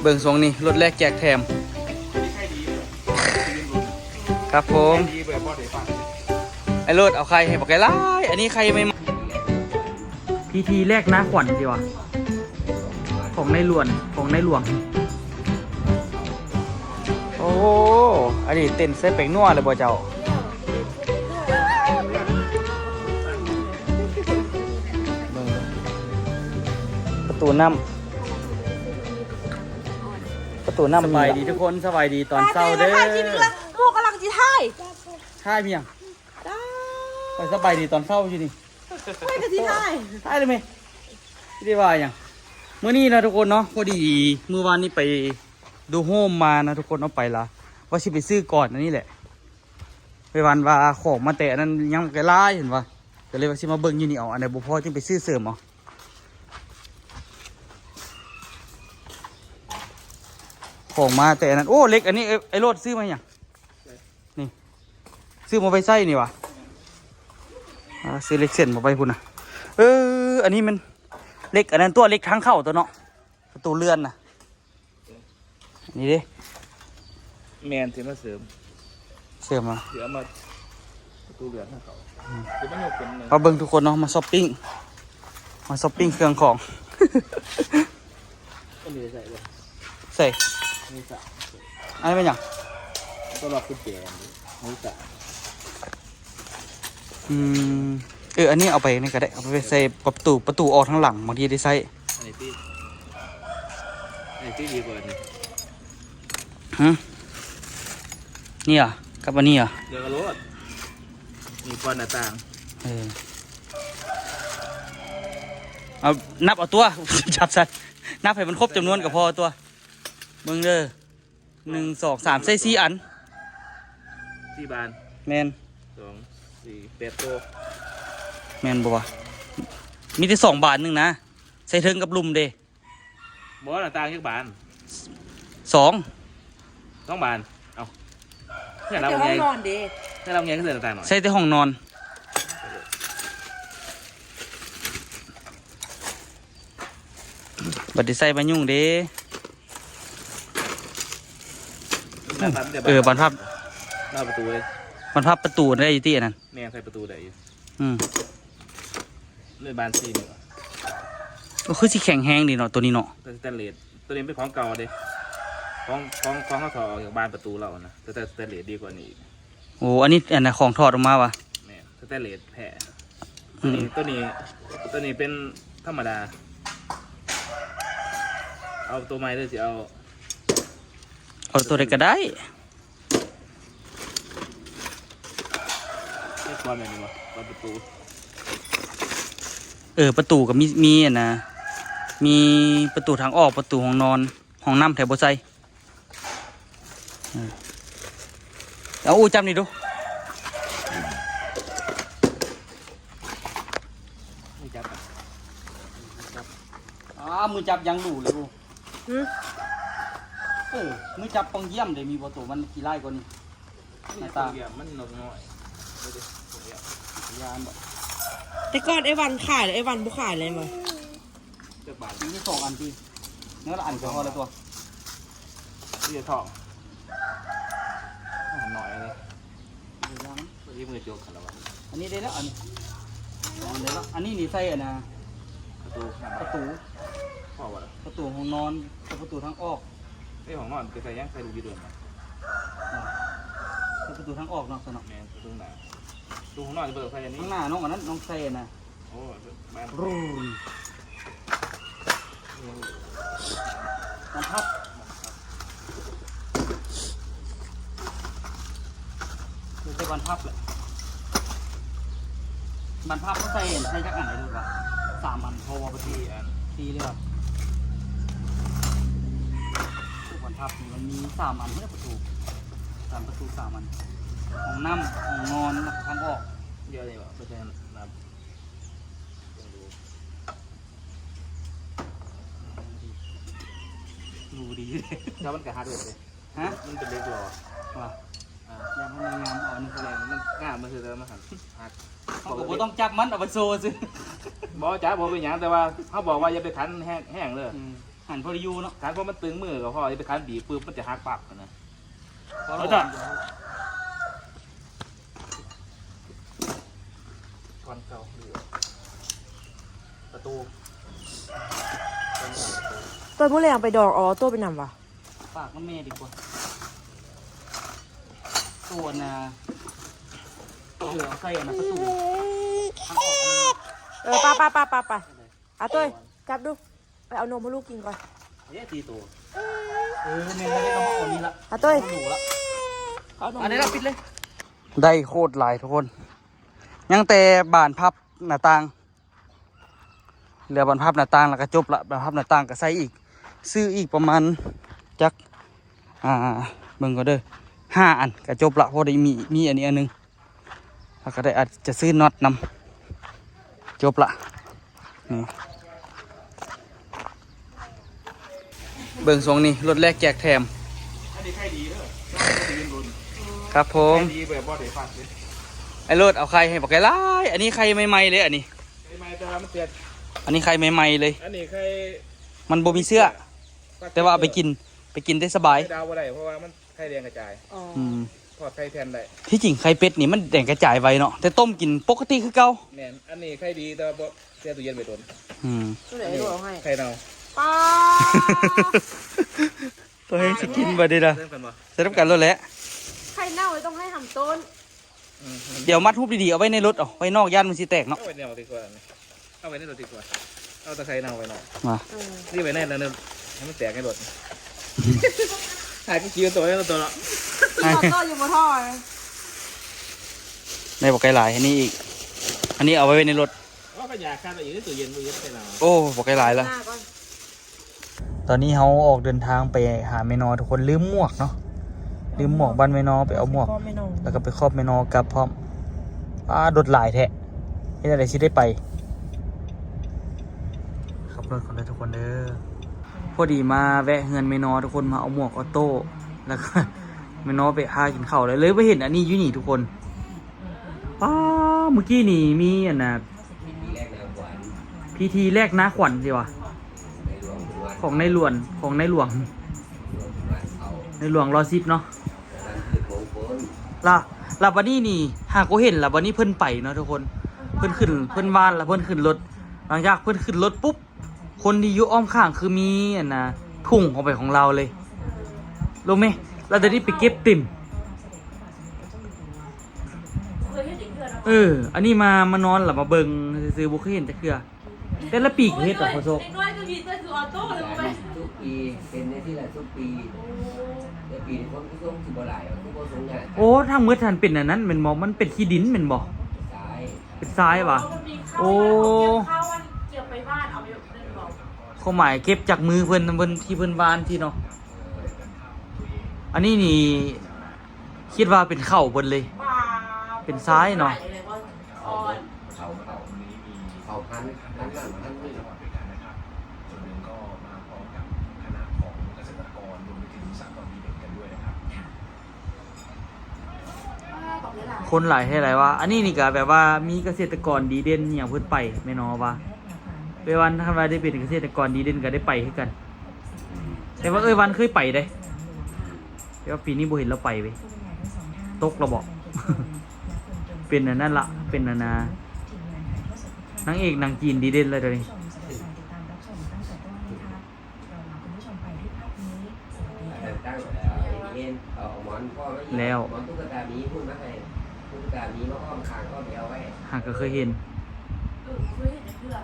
เบิ่งทรงนี่รถแรกแจกแถมครับผมไอ้รถเอาใครให้บอกไก่ไล่อันนี้ใครไม่พีทีแรกนะขวัญดีวะของในหลวงโอ้อันนี้เต้นเซฟเป็งนัวเลยบ่เจ้าประตูน้ำสบายดีทุกคนสบายดีตอนเช้าเด้อลูกกำลังจะถ่าย ถ่ายเพียงไปสบายดีตอนเช้าอยู่นี่ ไม่กะทิถ่ายเลยไหมไม่ได้ว่าอย่างเมื่อนี้นะทุกคนเนาะพอดีเมื่อวานนี้ไปดูโฮมมานะทุกคนเอาไปละว่าชิไปซื้อก่อนนี่แหละไปวันว่าของมาแต่นั้นยังไกลไล่เห็นปะก็เลยว่าชิมาเบิ้งอยู่นี่เอาอันไหนบุพอจึงไปซื้อเสริมเอาของมาแต่นั้นโอ้เล็กอันนี้ไอ้รถซื้อมาอย่างนี่ซื้อมาไปใส่นี่วะซื้อเล็กเส้นมาไปคุณนะอันนี้มันเล็กอันนั้นตัวเล็กทั้งเข้าตัวเนาะประตูเลื่อนนะนี่ดิแมนที่มาเสริมมาเดี๋ยวมาประตูเรือนให้เขาจะไม่ยกเป็นเลยมาเบิ่งทุกคนเนาะมาช้อปปิ้งเครื่องของก็เลยใส่เลยใส่นี่สะอันนี้เป็นอย่างก็รอคุณแจนี่สะอันนี้เอาไปนี่ก็ได้เอาไปใส่ประตูออกทางหลังบางทีได้ใส่อันนี้ดีกว่านี่อ่ะกับอันนี้อ่ะเดี๋ยวก็รถมีควันหน้าต่างเอานับเอาตัว จับสัตว์นับให้มันครบจำนวนกับพอตัวมึงเด้อ1 2 3ใส่4 อัน4 บานแมน2 4 8 ตัวแมนบ่วะมีแต่2 บาทนึงนะใส่เทิงกับลุมเด้บ่หน้าต่างแค่บาน2 บานเอาเพื่อเราไงนอนดีให้เราไงก็ใส่หน้าต่างหน่อยใส่แต่ห้องนอนบัดนี้ใส่บรรยุ่งเด้บรรพับหน้าประตูเลยบรรพับประตูได้ยี่ตี้นั่นแม่ใส่ประตูได้อยู่เลยบานซีนี่ก็คือสิแข็งแห้งดีเนาะตัวนี้เนาะสแตนเลสตัวนี้เป็นของเก่าเด้ของเขาถอดออกจากบานประตูเรานะแต่สแตนเลสดีกว่านี้โอ้อันนี้อันไหนของถอดออกมาวะแม่สแตนเลสแผ่ตัวนี้เป็นธรรมดาเอาตัวใหม่เลยสิเอาตัวใดก็ได้ไม่ควรแบบนี้วะประตูประตูกับมีอ่ะนะมีประตูทางออกประตูห้องนอนห้องน้ำแถวบนไซเอาจำนี่ดูมือจับยังดูเลยดูมือจับปองเยี่ยมเลยมีประตูมันกี่ไร่กว่านี้หน้าตามันน้อยยานแบบแต่ก่อนไอ้วันขายเลยไอ้วันบุขายเลยมั้งเจ้าบาทที่2 อันที่เนื้อละอันก็พอแล้วตัวที่จะทองหน่อยเลยที่มือโจกขันแล้วอันนี้ได้แล้วอันนี้ได้แล้วอันนี้นี่ใส่อ่ะนะประตูพ่อวะประตูห้องนอนกับประตูทางออกไอ้ของนอนไปใส่ยังใส่ดูดีด้วยนะประตูทางออกเนาะสนอแมนประตูหน้าดูของนอนจะเปิดไฟอันนี้ข้างหน้าน้องอันนั้นน้องใส่นะโอ้บ้านรูนมันพับคือใส่วันพับเลยมันพับก็ใส่จักอันไหนดูวะ3 อันพอพอดีตีเลยว่ะวันพับมันมี3 อันไม่ได้ประตู3 ประตู 3 อันห้องน้ำห้องนอนทางออกเยอะเลยวะเพื่อนนับดูดีแล้วมันกระหัดเลยฮะมันเป็นเล็กหรอว่ะยังไม่งามเอาหนึ่งแรงมันง่ามมันคือแล้วมันหักเขาบอกต้องจับมันเอาไปโซ่สิบอกจ้าบอกเป็นอย่างแต่ว่าเขาบอกว่าอย่าไปขันแห้งเลยห หันพอดียูเนาะ คันเพราะมันตึงมือก็พอที่ไปคันบีบปุ๊บมันจะหักปักนะ เอาจ้ะ ก่อนเก่าเหลือประตู ตัวผู้แรงไปดอกอ๋อตัวไปนำวะ ฝากน้ำแม่ดีกว่าตัวน่ะเหลือใส่อันนะประตูทางออกอันนี้ ไปอ่ะตัวจับดูไปเอานมให้ลูกกินก่อน เย้ตีตัว แม่ไม่ได้ต้องเอานี้ละ อ่ะตัว หนูละ เอานม อันนี้เราปิดเลย ได้โคตรหลายทุกคน ยังแต่บานพับหน้าต่างเหลือบานพับหน้าต่างแล้วก็จบละบานพับหน้าต่างก็ใส่อีก ซื้ออีกประมาณจักเบิ่งก็เด้อ5 อันก็จบละเพราะได้มีอันนี้อันหนึงแล้วก็ได้อาจจะซื้อน็อตนำจบละนี่เบิ่งทรงนี้รถแรกแจกแถม อันนี้ใครดีเด้อตีนรุน ครับผม ดีแบบบ่ได้ฟังเลย ไอ้รถเอาไข่ให้บอกไก่ไล่อันนี้ไข่ใหม่ๆเลยอันนี้ ไอ้ไม้แต่ว่ามันเสียด อันนี้ไข่ใหม่ๆเลย อันนี้ใคร มันบ่มีเสื้อ แต่ว่าเอาไปกินได้สบาย ไข่ดาวบ่ได้เพราะว่ามันไข่แดงกระจาย อ๋อ อืม ทอดไข่แทนได้ ที่จริงไข่เป็ดนี่มันแดงกระจายไว้เนาะแต่ต้มกินปกติคือเก่า แม่นอันนี้ไข่ดีแต่ว่าบ่เสียตู้เย็นไปโดน อืม ตัวไหนดูเอาให้ ไข่เน่า ป้า ตัวเองจะกินบ่ได้ล่ะ เริ่มกันบ่ ใส่น้ำกันแล้วแหละ ไข่เน่าเลยต้องให้ทำต้น เดี๋ยวมัดทุบดีๆเอาไว้ในรถเอาไว้นอกย่านมันสิแตกเนาะ เอาไว้ในรถดีกว่าเอาไว้ในรถดีกว่าเอาตะไคร้เน่าไว้หน่อย มา นี่ไว้แน่นแล้วเนี่ยให้มันแตกในรถหายก็คิวตัวให้ตัวละ ก็อยู่บนท่อเลย ได้บอกไก่หลายอันนี้อีกอันนี้เอาไว้ในรถ ว่าก็อยากการอะไรอยู่ในตู้เย็นตู้เย็นไข่เน่า โอ้บอกไก่หลายแล้ว หน้าก่อน ตอนนี้เขาออกเดินทางไปหาแม่นอทุกคนลืมหมวกเนาะลืมหมวกบ้านแม่นอไปเอาหมวก ก็ไม่นอน แล้วก็ไปครอบแม่นอกลับพร้อมดดหลายแท้นี่อะไรที่ได้ไปขับรถคนได้ทุกคนเด้อพอดีมาแวะเฮือนแม่นอทุกคนมาเอาหมวกออโต้แล้วก็ แม่นอไปหากินข้าวเลยไปเห็นอันนี้อยู่นี่ทุกคนเมื่อกี้นี่มีอันน่ะพิธีแรกน้าขวัญสิวะของในหลวงในหลวงรอซิปเนาะล่ะวันนี้นี่หากก็เห็นล่ะวันนี้เพิ่นไปเนาะทุกคนเพิ่นขึ้นบ้านแล้วเพิ่นขึ้นรถหลังจากเพิ่นขึ้นรถปุ๊บคนที่อยู่อ้อมข้างคือมีอันน่ะถุงของไปของเราเลยรู้ไหมเราจะได้ไปเก็บติ่มอันนี้มานอนหลับมาเบิ่งซื้อบุคเห็นจะเคือแต่ละปีกเฮ็ดอ่ะพ่อโซ เด็กน้อยก็มีตัวคือออโต้เลยไป ทุกปีเป็นในที่ละทุกปีแต่ปีนี้คนที่ส่งสิบ่หลายทุกคนส่งงาน โอ้ถ้ามือทันเป็นอันนั้นแมันบ่มันเป็นขี้ดินแมันบ่ สาย เป็นทรายว่ะโอ้ ข้าววันเกี่ยวไปบ้านเอาไปเล่นบอก เขาหมายเก็บจากมือเพิ่นที่เพิ่นวานที่เนาะอันนี้นี่คิดว่าเป็นเข่าเพิ่นเลย เป็นซ้ายเนาะ เขาพันนั่นนี่ คนหลายให้หลายว่า อันนี้นี่ก็แบบว่ามีเกษตรกรดีเด่นอย่างเพิ่นไปแม่นอว่าเอ้ยวันถ้าว่าได้เป็นเกษตรกรดีเด่นก็ได้ไปคือกัน แต่ว่าเอ้ยวันเคยไปได้แต่ว่าปีนี้บ่เห็นเราไปเว้ยตกเราบอก เป็นอันนั้นละเป็นอันนานางเอกนางจีนดีเด่นเลยเดี๋ยวนี้ ตั้งเย็นหมอนพ่อหมอนตุ๊กตามีพูดมาให้ตุ๊กตามีมาอ้อมคางก็เดียวไว้ หากก็เคยเห็น เคยเห็นเพื่อน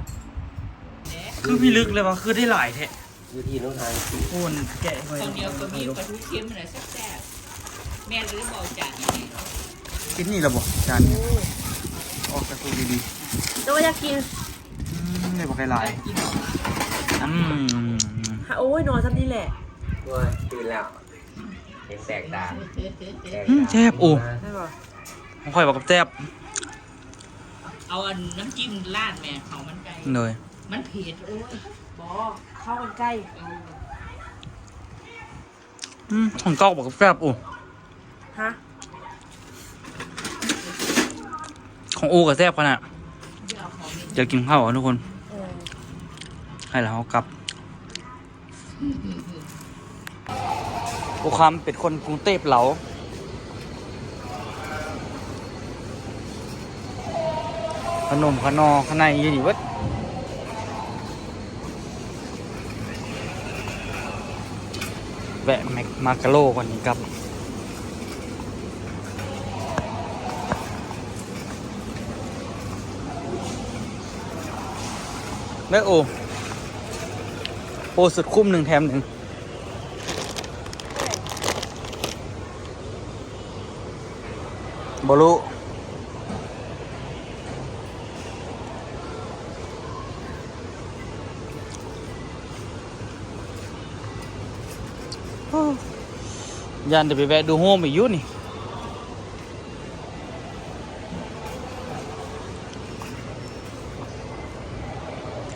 คือพี่ลึกเลยว่าคือได้หลายแท้ อยู่ที่นู้นทาง โอนแกะไว้ ข้าวเหนียวก็มีปลาทูเค็มอะไรแซ่บๆแม่เลยบอกจานนี้ กินนี่ระบบจานนี้ออกกระตูดี ตัวอยากกิน ๆไม่บอกใครหลายอืม โอ้ยนอนซ้ำนี่แหละ ตัวตื่นแล้วเห็นแสกตา แซ่บโอ้ ใช่ป่ะ ผมค่อยบอกกับแซ่บ เอาอันน้ำจิ้มราดแม่เขามันไก่ เลย มันเผ็ดโอ้ย บอข้าวมันใกล้ ของเก้าบอกกับแซ่บโอ้ ฮะ ของโอ้กับแซ่บขนาดจะกินข้าวเหรอทุกคนให้แล้วเอากลับ ผู้คำเป็นคนกรุงเทพเหลาขนมขนอข้างในอยี่นี่เวัดแวะแมคมาการโลก่อนนี้ครับแม่โอสุดคุ้ม1 แถม 1บลูยันเดี๋ยวไปแวะดูโฮมอีกอยุ่นี่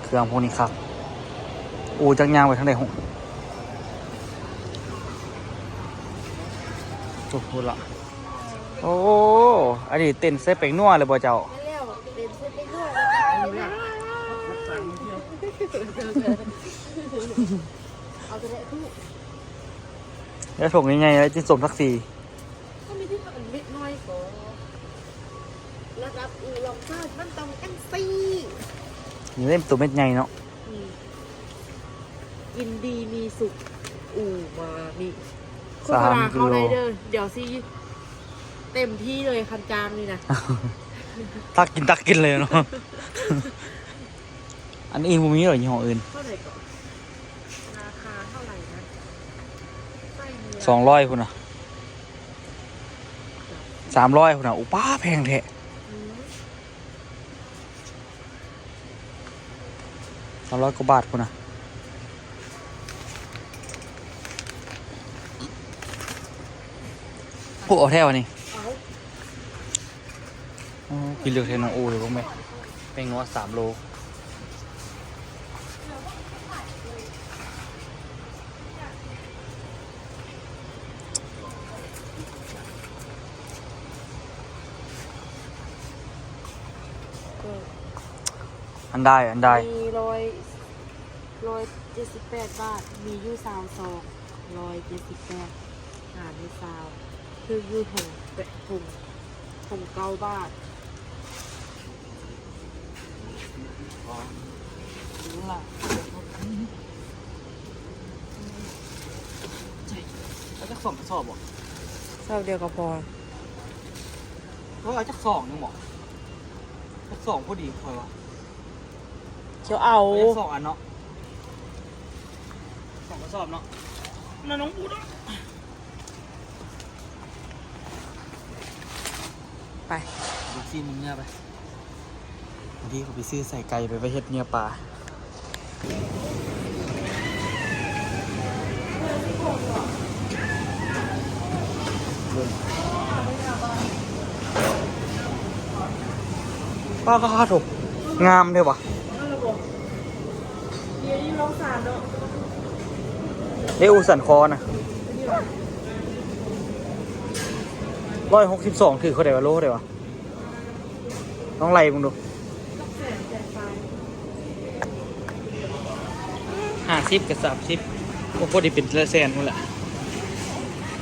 เครื่องพวกนี้ครับอูจักยางไปทางไหนหงจบพูดละโอ้อันนี้เต้นเซเป็งนัวเลยบ่เจ้าแล้วถงยังไงแล้วจินสมทักษี ก็มีที่มันเล็กน้อยก็ระดับลองซ่ามันต้องอันซี นี่เล่นตัวเม็ดใหญ่เนาะ กินดีมีสุขอู่มามีโฆษณาเข้าไรเด้อเดี๋ยวซีเต็มที่เลยคันจามนี่นะ ตักกินเลยเนาะ อันนี้ผมมีหรอยี่ห้ออื่น เท่าไหร่ก่อนราคาเท่าไหร่นะไส้เนื้อ 200คุณนะ300คุณนะอุป้าแพงแท้300 กว่าบาทคุณนะโอ้เอาแท้วะนี่ เอา อ๋อกินเลือกเทน้องอูเลยพวกแม่แป้งนัว3 โลอันได้มี178 บาทมีอยู่32 178หารด้วย3คืออยู่ถุง9 บาท รู้ละแล้วจะ2 กระสอบบ่ เท่าเดียวก็พอ เพราะว่าจะ2นึงบ่จะ2พอดีพอวะ เขียวเอา จะ2 อันเนาะ2 กระสอบเนาะน่าน้องอูดไป ดูซีนเนื้อไปดีเขาไปซื้อใส่ไก่ไปเฮ็ดเนื้อปลาป้าก็ถูกงามเลยวะเอวสันคอนะ162ถือเขาได้ว่าโลได้วะต้องไล่มึงดู50 กับ 30โอ้พอดีเป็นละแสนนู่นแหละ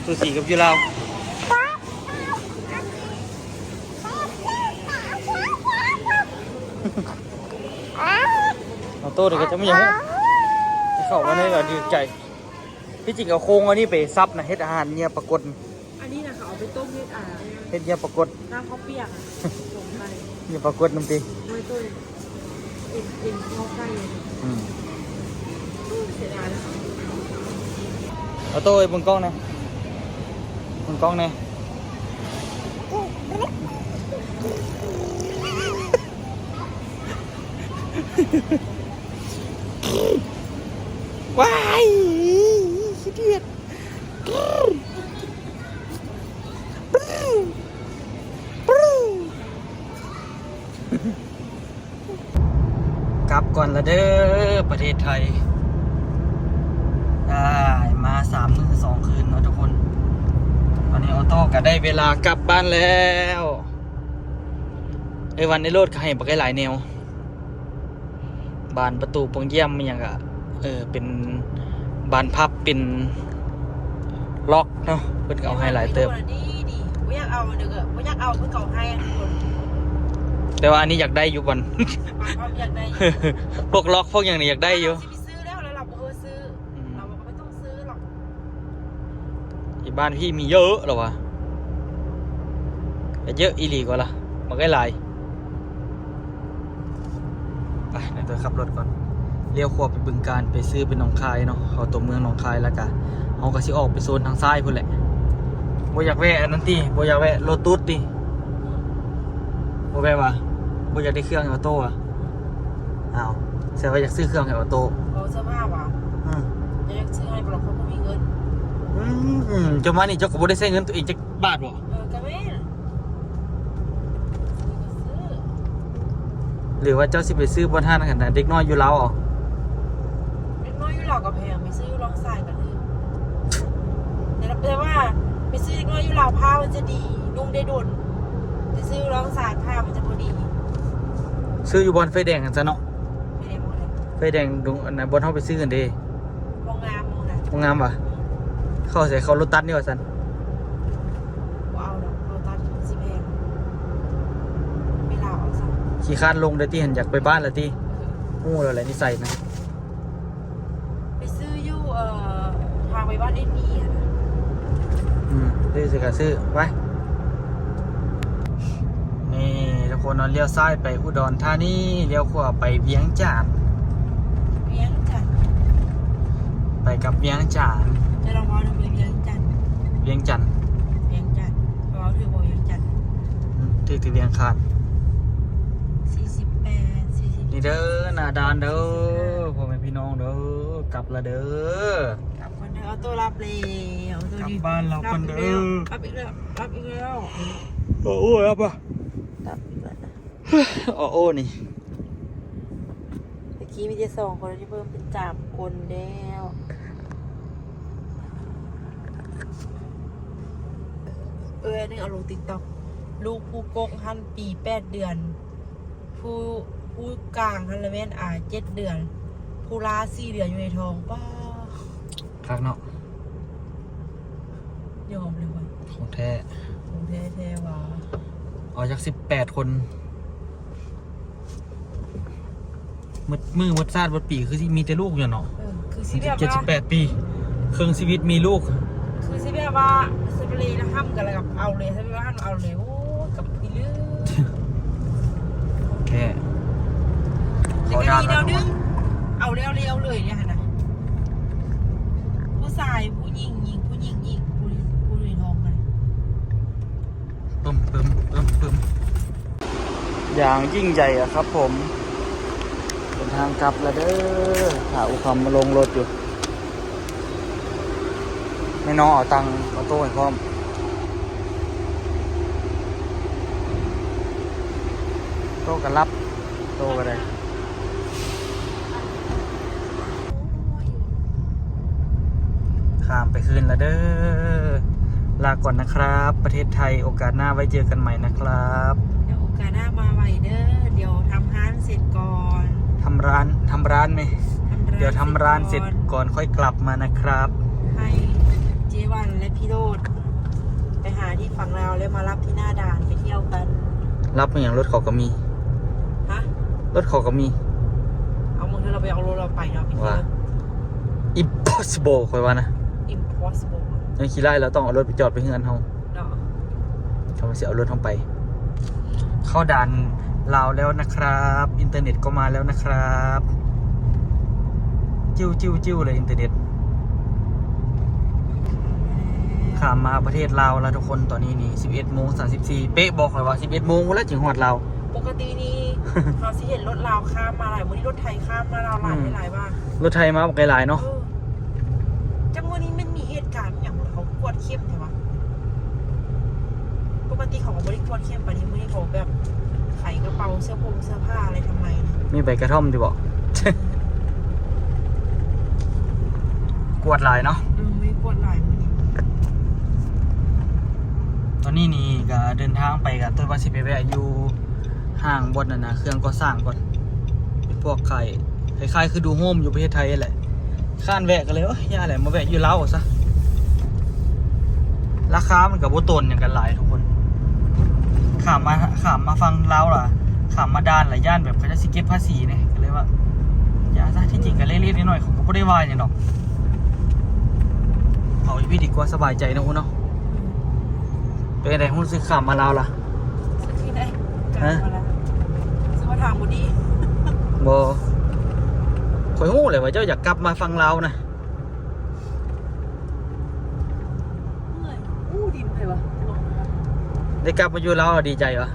ตัวสีกับยูราวเอาโต้เดี๋ยวก็จะไม่ยังเข้ามาในก็ดีใจที่จริงเอาโค้งอันนี้ไปซับนะเฮ็ดอาหารเนี่ยปรากฏ อันนี้นะเขาเอาไปต้มเฮ็ดเฮ็ดเนี่ยปรากฏ น้ำข้าวเปียกส่งไป เนี่ยปรากฏน้ำตี ไม่ต้มเอ็นข้าวไก่เสียดายนะ เอาโต้ไอ้บนกล้องนะบนกล้องนะว้ายขี้เกียจกลับก่อนละเด้อประเทศไทยได้มา3 มื้อ 2 คืนเนาะทุกคนวันนี้ออโต้ก็ได้เวลากลับบ้านแล้วไอ้วันในรถก็ให้บักหลายแนวบานประตูปงเยี่ยมมันยังก็เป็น บานพับเป็นล็อกเนาะเพิ่นก็เอาให้หลายเติบ ดีไม่อยากเอาเดี๋ยวก็ไม่อยากเอาเพื่อเก่าให้ทุกคน แต่ว่าอันนี้อยากได้อยู่ก่อน บางความอยากได้ พวกล็อกพวกอย่างนี้อยากได้อยู่ ไปซื้อแล้วเราบอกซื้อเราบอกไม่ต้องซื้อหรอก ที่บ้านพี่มีเยอะหรอวะแต่เยอะอีหลีกว่าล่ะมันก็หลายไปเดี๋ยวตัวขับรถก่อนเลี้ยวขวาไปบึงการไปซื้อเป็นหนองคายเนาะเขาตัวเมืองหนองคายแล้วกันเอากระชิออกไปโซนทางซ้ายพุ่นแหละบ่อยากแวะอันนั้นติบ่อยากแวะโลตุสติบ่แวะวะบ่อยากได้เครื่องให้ออโต้อะอ้าวแสดงว่าอยากซื้อเครื่องให้ออโต้ เอาเสื้อผ้าว่ะอยากซื้อให้บอกเขาไม่มีเงิน เจ้ามานี่เจ้าก็บ่ได้ใช้เงินตัวเองจักบาทบ่ กระเม่ซื้อ หรือว่าเจ้าสิไปซื้อบนห้างขนาดเด็กน้อยอยู่ลาวอ๋อ เล็กน้อยอยู่หลอกกับแพงไปซื้อลองใส่กันเลยแต่ว่าไปซื้อเล็กน้อยอยู่หลอกผ้ามันจะดีนุ่มได้ดนจะซื้อลองใส่ผ้ามันจะพอดี ซื้ออยู่บนไฟแดงกันซะเนาะ ไม่ได้หมดเลย ไฟแดงตรงอันนั้นบนเฮาไปซื้อกันเด้ มองงามมองนะ โรงงามว่ะเข้าใส่เขารถตัดนี่ว่าซั่น ว้าวเราตัดสิแพงไม่ลาวเอาซะ ขี้คร้านลงได้ที่เห็นอยากไปบ้านแล้วติฮู้แล้วแหละนิสัยนะ ไปซื้ออยู่ทางไปบ้านเอ็นมีอะนะ ซื้อสิก็ซื้อไปนี่ทุกคนเนาะเลี้ยวซ้ายไปอุดรธานีเลี้ยวขวาไปเวียงจันทน์ เวียงจันทน์ ไปกับเวียงจันทน์ จะลองว่าดูเวียงจันทน์ เวียงจันทน์ เวียงจันทน์เพราะว่าถือว่าเวียงจันทน์ ที่เวียงคาน 48 นี่เด้อหน้าด่านเด้อพ่อแม่พี่น้องเด้อกลับละเด้อ กลับวันเดียวเอาตัวรับเลยเอาตัว กลับ นี้ บ้านเราคนเด้อ รับอีกแล้วรับอีกแล้ว โอ้โหครับอ่ะ รับอีกแล้ว โอ้นี่ เมื่อกี้มีแต่2 คนที่เพิ่มเป็น3 คนแล้วอันนึงเอาลง TikTok ลูกผู้กงหันปี8 เดือน ผู้กลางฮันละเวน7 เดือน ผู้ลา4 เดือนอยู่ในท้องป้า คักเนาะ ยอมเลยว่ะ ของแท้ ของแท้ๆว่ะ เอาจาก18 คนมืดซาดมืดปีคือสิมีแต่ลูกอยู่เนาะ คือสิแบบว่า 17-18 ปีครึ่งชีวิตมีลูก คือสิแบบว่าสเปรย์นะห้ามกันอะไรกับเอาเลยถ้าไม่ว่าห้ามเอาเลยโอ้กับพี่ลือ แค่ แต่ก็ดีแล้วนึงเอาเร็วเลยเนี่ยนะผู้ชายผู้หญิงยิงผู้หญิงยิงผู้ลุยทองกัน ปึ้มอย่างยิ่งใหญ่อะครับผมเป็นทางกลับแล้วเด้อหาอุคำมาลงรถอยู่ไม่น้องเอาตังค์เอาโต้ให้พร้อมโต้กันรับโต้กันได้ข้ามไปคืนแล้วเด้อลาก่อนนะครับ ประเทศไทยโอกาสหน้าไว้เจอกันใหม่นะครับ เดี๋ยวโอกาสหน้ามาใหม่เด้อเดี๋ยวทำร้านเสร็จก่อน ทำร้านไหมเดี๋ยวทำร้านเสร็จก่อนค่อยกลับมานะครับ ให้เจวันและพี่โรดไปหาที่ฝั่งเราวแล้วมารับที่หน้าด่านไปเที่ยวกัน รับมาอย่างรถเขาก็มี ฮะ รถเขาก็มี เอามือเราไปเอารถเราไปเนาะพี่เที่ ว่า ยว impossible ค่อยว่านะ impossible ยังขี่ไล่เราต้องเอารถไปจอดไปเฮือนเฮา เนาะ เขาสิเอารถเฮาไป เข้าด่านลาวแล้วนะครับ อินเทอร์เน็ตก็มาแล้วนะครับจิ้วเลยอินเทอร์เน็ตข้ามมาประเทศลาวแล้วทุกคนตอนนี้นี่ 11:34 เป๊ะบอกค่อยว่า 11 โมงแล้วถึงฮอดลาว ปกตินี่ เราสิเห็นรถลาวข้ามมาหลายวันนี้รถไทยข้ามมาลาวหลายบ้าง รถไทยมาบอกหลายๆเนาะ จังวันนี้มันมีเหตุการณ์อย่างเขากวดเข้มใช่ปะปกติเขาก็ไม่ได้กวดเข้มปะนี้มื่อนี้เขาแบบไขกระเป๋าเสื้อผ้าอะไรทำไมเนี่ย มีใบกระท่อมดิบอก กวดหลายเนาะ ไม่ได้กวดหลายมื่อนี้ ตอนนี้นี่ก็เดินทางไปกับต้นว่าสิไปแวะอยู่ห้างบนน่ะนะเครื่องก่อสร้างก่อนเป็นพวกคล้ายๆคือดูโฮมอยู่ประเทศไทยแหละ ข้านแวะกันเลยย่าแหละมาแวะอยู่เล้าซะราคามันกับโบต้นอย่างกันหลายทุกคนขามมาฟังเล้าล่ะขามมาด้านหลายย่านแบบเขาจะสิเก็บภาษีเนี่ยก็เลยว่าอย่าซะที่จริงกันเล็กๆน้อยๆเขาก็ไม่ได้วายอย่างดอกเอาอีพี่ดีกว่าสบายใจนะอุ้นเนาะเป็นไงหุ้นซื้อขามมาเล้าล่ะ ซื้อที่ไหนกลับมาแล้วซื้อมาทางบุดี โบข่อยหู้เลยว่าเจ้าอยากกลับมาฟังเรานะ เมื่อยอู้ดินเลยวะ ได้กลับมาอยู่เราดีใจวะ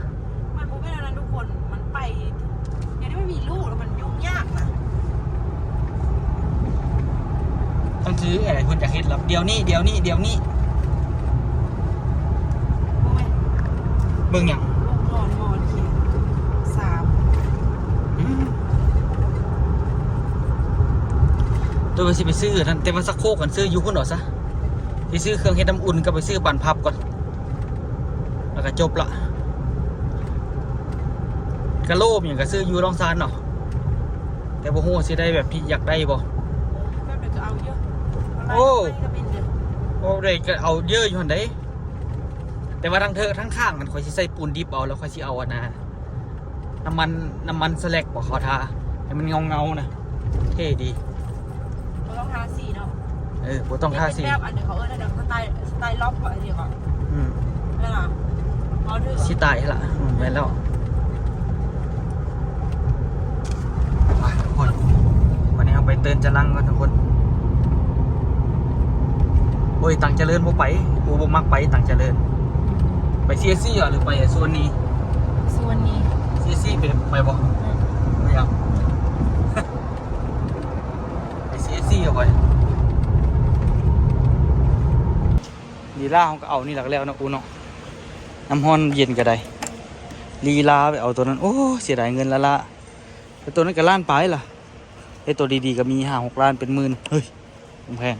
มันพูดไม่ได้นะทุกคนมันไปอย่างนี้ไม่มีลูกแล้วมันยุ่งยากนะ ต้องซื้ออะไรคุณจะเฮ็ดหรอเดี๋ยวนี้ รู้ไหม เบิ่งอย่าง ลูกนอนมอนเขียน3 ตัวไปสิไปซื้อนั่นแต่มาสักโคกกันซื้ออยู่พุ่นหรอซะไปซื้อเครื่องเฮ็ดน้ำอุ่นก็ไปซื้อบันพับก่อนแล้วก็จบละกะโลมอย่างก็ซื้ออยู่รองซานเนาะแต่บ่ฮู้สิได้แบบที่อยากได้บ่ แป๊บเดียวก็เอาเยอะ โอ้ ก็เป็นเยอะ โอ้ได้ก็เอาเยอะอยู่หั่นเด้แต่ว่าทั้งเธอทั้งข้างกันค่อยสิใส่ปูนดิบเอาแล้วค่อยสิเอาอันน่ะน้ำมันสแลกบ่เขาทาให้มันเงาๆนะเท่ดี เราต้องทาสีเนาะ บ่ต้องทาสี แบบอันเดียวเขาเดี๋ยวสไตล์ล็อกอันเดียวก่อน อืม ไม่ล่ะเอาเถอะ สิตายละไปแล้วไปทุกคนวันนี้เอาไปเตือนจะลังกันทุกคนโอ้ยต่างเจริญบ่ไปกูบ่มักไปต่างเจริญไปเซียซี่หรือไปส่วนนี้ ส่วนนี้ เซียซี่ไปบ่ไม่เอา ไปเซียซี่เอาไปลีลาเขาก็เอานี่หลักแล้วนะกูเนาะน้ำฮ้อนเย็นก็ได้ลีลาไปเอาตัวนั้นโอ้เสียดายเงินละแต่ตัวนั้นก็ล้านปลายล่ะไอตัวดีๆก็มี5-6 ล้านเป็นหมื่นเฮ้ยแพง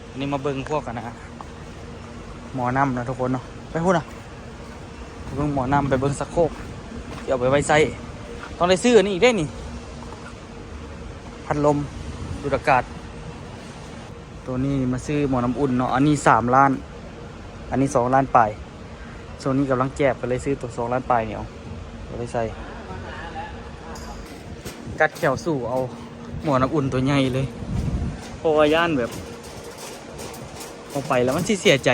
อันนี้มาเบิ่งพวกกันนะหมอน้ำนะทุกคนเนาะไปพูดนะไปเบิ่งหมอน้ำไปเบิ่งสักโคกเดี๋ยวไปไว้ใส่ต้องได้ซื้ออันนี้อีกได้นี่พัดลมดูดอากาศตัวนี้มาซื้อหมอน้ำอุ่นเนาะอันนี้3 ล้านอันนี้2 ล้านปลายโซนนี้กำลังแจกไปเลยซื้อตัว2 ล้านปลายเนี่ยเอาไปใส่กัดแขวสู่เอาหมอน้ำอุ่นตัวใหญ่เลยเพราะว่าย่านแบบเอาไปแล้วมันสิเสียใจ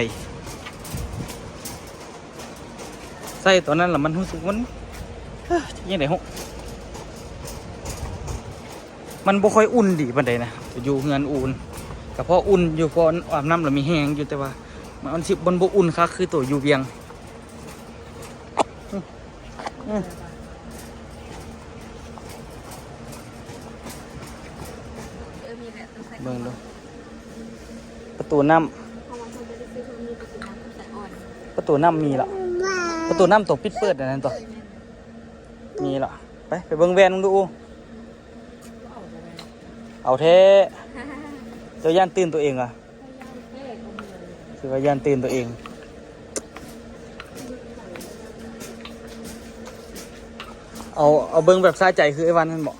ใส่ตัวนั้นแล้วมันรู้สึกมันยังไงฮะมันบ่ค่อยอุ่นดีปานใดนะอยู่เฮือนอุ่นก็เพราะอุ่นอยู่พออาบน้ำแล้วมีแห้งอยู่แต่ว่ามันสิบนบ่อุ่นค่ะคือตัวอยู่เวียงเบิ่งดูประตูน้ำประตูน้ำมีละประตูน้ำตัวปิดเปิดอันนั้นตัวมีละไปเบิ่งแวนมึงดูเอาเทเจ้าย่านตื่นตัวเองอ่ะคือว่าย่านตื่นตัวเองเอาเบิ่งแบบสะใจคือไอ้วันนั่นบอก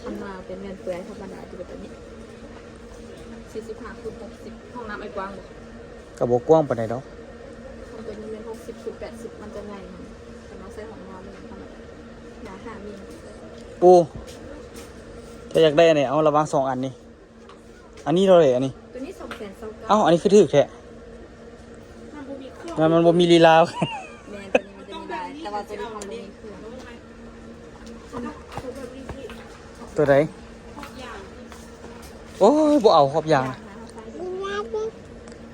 ทำมาเป็นเงินเปลือยธรรมดาจะเป็นแบบนี้45 คูณ 60ห้องน้ำไอ้กว้างบอก กระบอกกว้างปานใดดอก มันเป็นเงิน60 คูณ 80มันจะใหญ่แต่เราใช้ของนอนเป็นธรรมดาหนา5 มิล ปูถ้าอยากได้อันไหนเอาระวัง2 อันนี่อันนี้เท่าไหร่อันนี้ ตัวนี้229,000 เอ้าอันนี้คือถือแค่ มันบ่มีเครื่อง มันบ่มีลีลา แมนตัวนี้มันจะมีลายแต่ว่าตัวนี้มันบ่มีเครื่อง ตัวไหนโอ้ยบ่เอาครอบยาง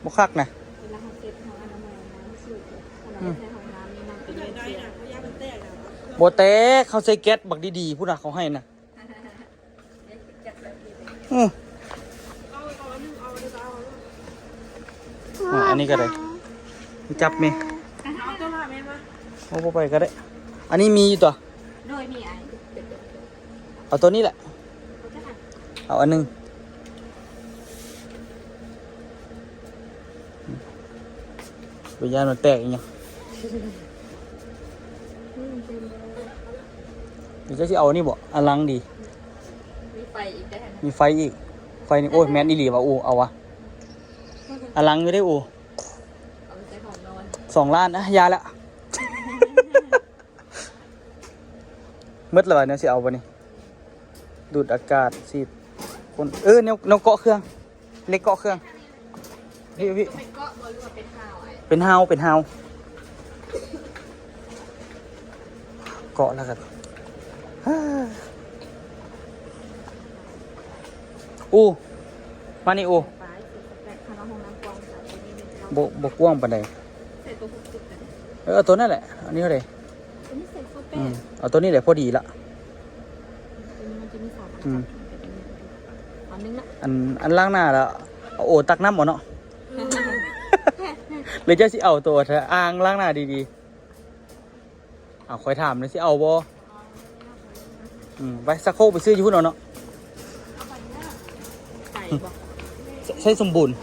บ่คักนะ เวลาเขาเก็บของอนามัยน้ำสูบเราใช้ของน้ำนี่มันเป็นเงินเสีย บ่แตกเขาใส่แก๊สบักดีๆพุ่นน่ะเขาให้น่ะอันนี้ก็ได้จับมี เอาตัวมาแม่มา เอาบ่ไปก็ได้อันนี้มีอยู่ตัว โดยมีไอ้เป็น เอาตัวนี้แหละ เขาจะหัน เอาอันนึงวิญญาณมันแตกอีกยัง เดี๋ยวจะสิเอานี่บ่อลังดี มีไฟอีกได้ไหม มีไฟอีกไฟนี่โอ้ยแมนอีหลีว่ะอูเอาวะอลังอยู่ได้อู เอาไปใส่ของนอน 2 ล้านนะยาละ มืดเลยเนี่ยสิเอาบ่นี่ดูดอากาศสิคนแนวเกาะเครื่องเล็กเกาะเครื่องพี่ เป็นเกาะบอลหรือว่าเป็นฮาวไอ้ เป็นฮาวเกาะแล้วกันอูมานี่อู ปลายแต่คณะห้องน้ำกว้างจ้ะตัวนี้เป็น บกว้างปานใด ใส่ตัว60กัน เอาตัวนั่นแหละอันนี้เท่าไหร่ ตัวนี้ใส่โซเป้ เอาตัวนี้แหละพอดีละ ตัวนี้มันจะมี2อัน อืม อันนึงนะ อันล่างหน้าแล้วเอาโอตักน้ำบ่เนาะ หรือจะสิเอาตัวเธออ่างล่างหน้าดีๆเอาคอยถามเลยสิเอาบ่ไปสักโคกไปซื้ออยู่พุ่นเอาเนาะ ไก่บอก ใช้สมบูรณ์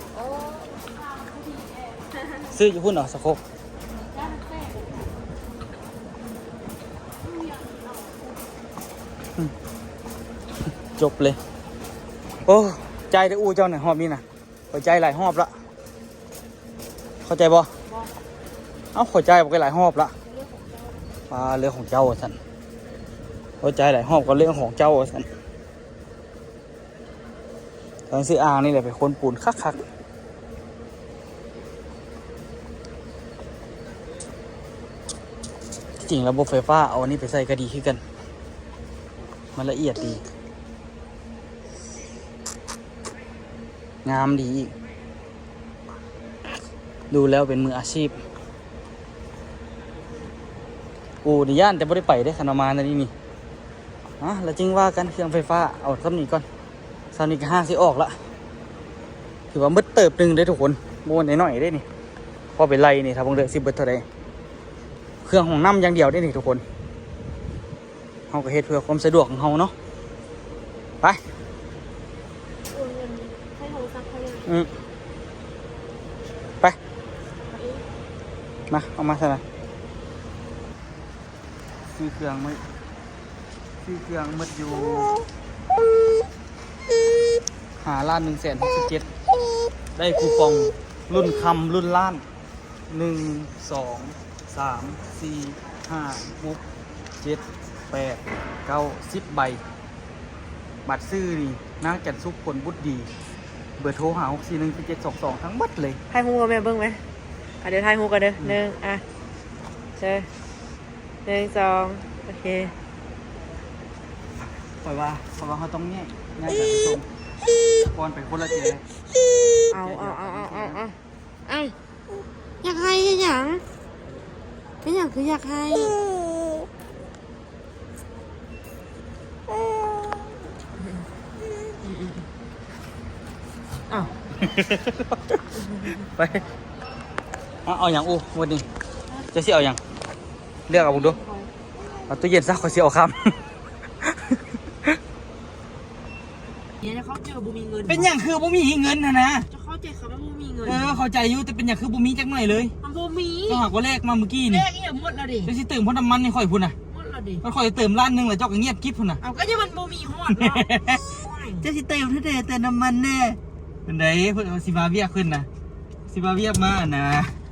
ซื้ออยู่พุ่นเอาสักโคกจบเลยโอ้ใจได้อู้เจ้าหน่อยหอบนี่นะหัวใจหลายหอบละเข้าใจบ่เอ้าหัวใจบอกไปหลายหอบละเรื่องของเจ้าสันหัวใจหลายหอบก็เรื่องของเจ้าสันตอนซื้ออ่างนี่แหละไปคนปูนคักๆจริงระบบไฟฟ้าเอาอันนี้ไปใส่ก็ดีขึ้นกันมันละเอียดดีงามดีอีกดูแล้วเป็นมืออาชีพดิย่านแต่ไม่ได้ไปได้ขนาดมาในนี่แล้วจริงว่ากันเครื่องไฟฟ้าเอาซ้ำนี้ก่อนซ้ำนี้ก็5สิออกละถือว่ามืดเติบหนึ่งได้ทุกคนโม้หน่อยได้นี่พอไปไล่นี่ถ้าบังเดือ10 เบิดเท่าไรเครื่องของน้ำอย่างเดียวได้นี่ทุกคนเราก็เฮ็ดเพื่อความสะดวกของเราเนาะไป โอนเงินให้โทรศัพท์เขายัง ไปมาเอามาใส่หน่อยซื้อเครื่องมืดอยู่5,167,000ได้คูปองรุ่นคำรุ่นล้าน1 2 3 4 5 6 7 8 9 10 ใบบัตรซื้อนี่นางจันทร์สุขผลบุตรดีเบอร์โทรหา6417722ทั้งหมดเลย ถ่ายหูกับแม่เบิ้งไหมเดี๋ยวถ่ายหูกันเด้อหนึ่งเจอ1 2โอเค ปล่อยว่าเพราะว่าเขาต้องง่ายจากตรงก่อนไปคนละเจ เอาอยากให้เป็นอย่างคืออยากให้ไปเอาอย่างอู้วันนี้จะสิเอาอย่างเลือกเอาบุกดูเอาตู้เย็นซะขอสิเอาคำ เนี่ยเขาเจอบุมีเงิน เป็นอย่างคือบ่มีเงินนะ จะเข้าใจเขาว่าบุมีเงิน เข้าใจอยู่แต่เป็นอย่างคือบ่มีจักหน่อยเลย มันบุมี ก็หากว่าแรกมาเมื่อกี้ เล นี่ ขอีกหมดแล้วดิ จะสิเติมเพราะน้ำมันนี่ค่อยพุ่นน่ะ หมดแล้วดิ มันค่อยเติมล้านหนึงแล้วเจ้าก็เงียบกิ๊บพุ่นน่ะ เอาก็ยังมันบุมีหอดเนาะ จะสิเติมเท่าใดเติมน้ำมันแน่เป็นไดเพิ่นเอาสิบาเวียกขึ้นนะสิบาเวียกมานะ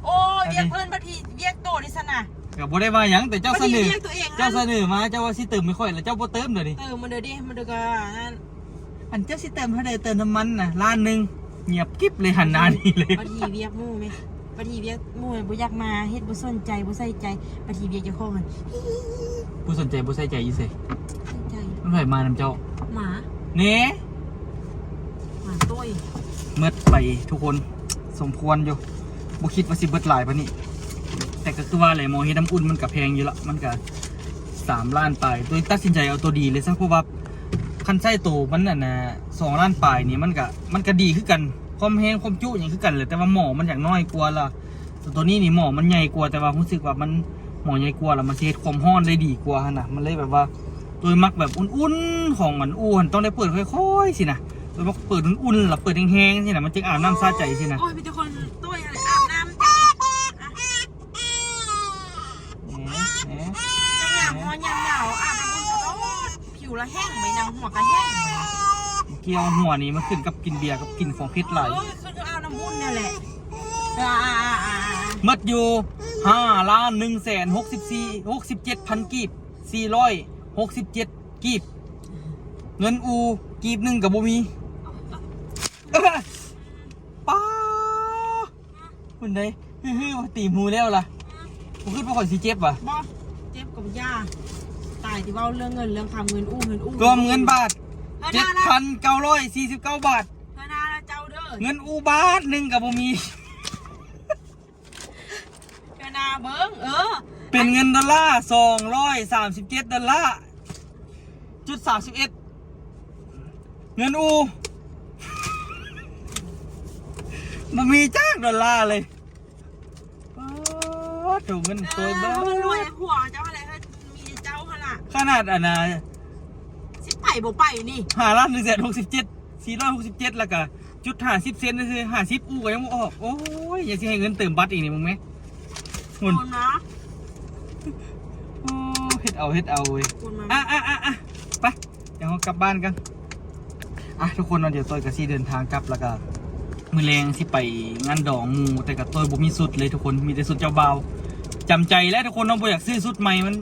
โอ้ยเรียกเพื่อนบางทีเรียกโตดิสนะ ก็บ่ได้ว่าหยังแต่เจ้า บาง เส ที นอ เรียกตัวเอง เจ้าเสนอมาเจ้าว่าสิเติมไม่ค่อยแล้วเจ้าบ่เติมเดี๋ยวนี้ มันเดี๋ยวดิมันเดี๋ยวก็นั่น อันเจ้าสิเติมเท่าใดเติมน้ำมันน่ะล้านหนึงเงียบกิ๊บเลยหันหน้านี่เลย บางทีเรียกมู่ไหมบางทีเรียกมู่บ่อยากมาเฮ็ดบ่สนใจบ่ใส่ใจบางทีเรียกเจ้าของกัน ผู้สนใจผู้ใส่ใจอีเซ่ ใส่ใจ มันไผมานำเจ้า หมา เน่ หมาตุ้ย เมิดไปทุกคนสมควรอยู่บ่คิดว่าสิเบิดหลายปานนี้แต่ก็คือว่าแหละหมอเฮ็ดน้ำอุ่นมันก็แพงอยู่ละมันก็3 ล้านปลายโดยตัดสินใจเอาตัวดีเลยซะเพราะว่าคันใช้ตัวมันน่ะนะ2 ล้านปลายนี่มันก็ดีคือกันความแห้งความจุอย่างคือกันเลยแต่ว่าหมอมันอยากน้อยกว่าล่ะส่วนตัวนี้นี่หมอมันใหญ่กว่าแต่ว่ารู้สึกว่ามันหมอใหญ่กว่าแล้วมันสิเฮ็ดความร้อนได้ดีกว่าหั่นน่ะมันเลยแบบว่าโดยมักแบบอุ่นๆของมันอู้หั่นต้องได้เปิดค่อยๆสินะโดยมักเปิดอุ่นๆแล้วเปิดแห้งๆสินะมันจึงอาบน้ำสะใจสินะ โอ้ยมีแต่คนตุ้ยอะไรอาบน้ำจังอย่างหัวยามหนาวอาบน้ำอุ่นก็โอ้ ละแห้งไหมนางหัวก็แห้งเลย เกี่ยวหัวนี่มันขึ้นกับกินเบียร์กับกินของพิษไหล คือเอาน้ำบุญเนี่ยแหละมัดอยู่5,164,67,000กีบ467กีบเงินอูกีบหนึ่งกับบ่มีป้าคุณได้ฮือตีมูแล้วล่ะผมขึ้นมาข่อยสิเจ็บว่ะ บอเจ็บกับยาตายที่ว่าเรื่องเงินเรื่องคำเงินอู้เงินอู้ รวมเงินบาท 7,949 บาท เธอนาเจ้าเด้อ เงินอูบาทหนึ่งกับบ่มี เธอนาเบิ้งเป็นเงินดอลลาร์237 ดอลลาร์จุด31เงินอูบ่มีจ้างดอลลาร์เลยถูกเงินตัวบ้า มันรวยหัวเจ้าอะไรเฮ้ยมีเจ้าขนาด ขนาดอันน่ะ สิไปบ่ไปนี่ 5,167,467แล้วก็จุด50 เซนต์คือ50อู้ก็ยังบ่ออกโอ้ยอย่าสิให้เงินเติมบัตรอีกนี่มึงไหม โอนนะ โอ้เฮ็ดเอาเว้ย โอนมา ไปเดี๋ยวเรากลับบ้านกันทุกคนเดี๋ยวต้อยกับซี่เดินทางกลับแล้วก็มือแรงที่ไปงานดองหมูแต่กับต้อยบ่มีสุดเลยทุกคนมีแต่สุดเจ้าบ่าวจำใจแล้วทุกคนน้องบ่อยากซื้อสุดใหม่มัน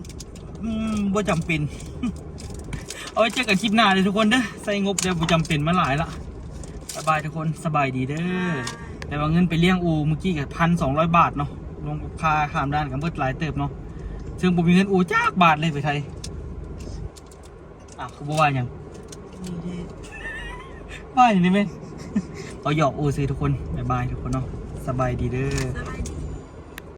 บ่จำเป็น เอาไว้เจอกันคลิปหน้าเลยทุกคนเด้อใส่งบเดี๋ยวบ่จำเป็นมาหลายละสบายทุกคนสบายดีเด้อแต่ว่าเงินไปเลี้ยงอูเมื่อกี้กับ1,200 บาทเนาะรวมกับค่าข้ามด้านกับเบิดหลายเติบเนาะซึ่งผมมีเงินอูจากบาทเลยไปไทยคือบ่ว่าหยัง นี่เด้ ว่าอย่างนี้ไหม เอาหยอกอูซื้อทุกคนบ๊ายบายทุกคนเนาะสบายดีเด้อ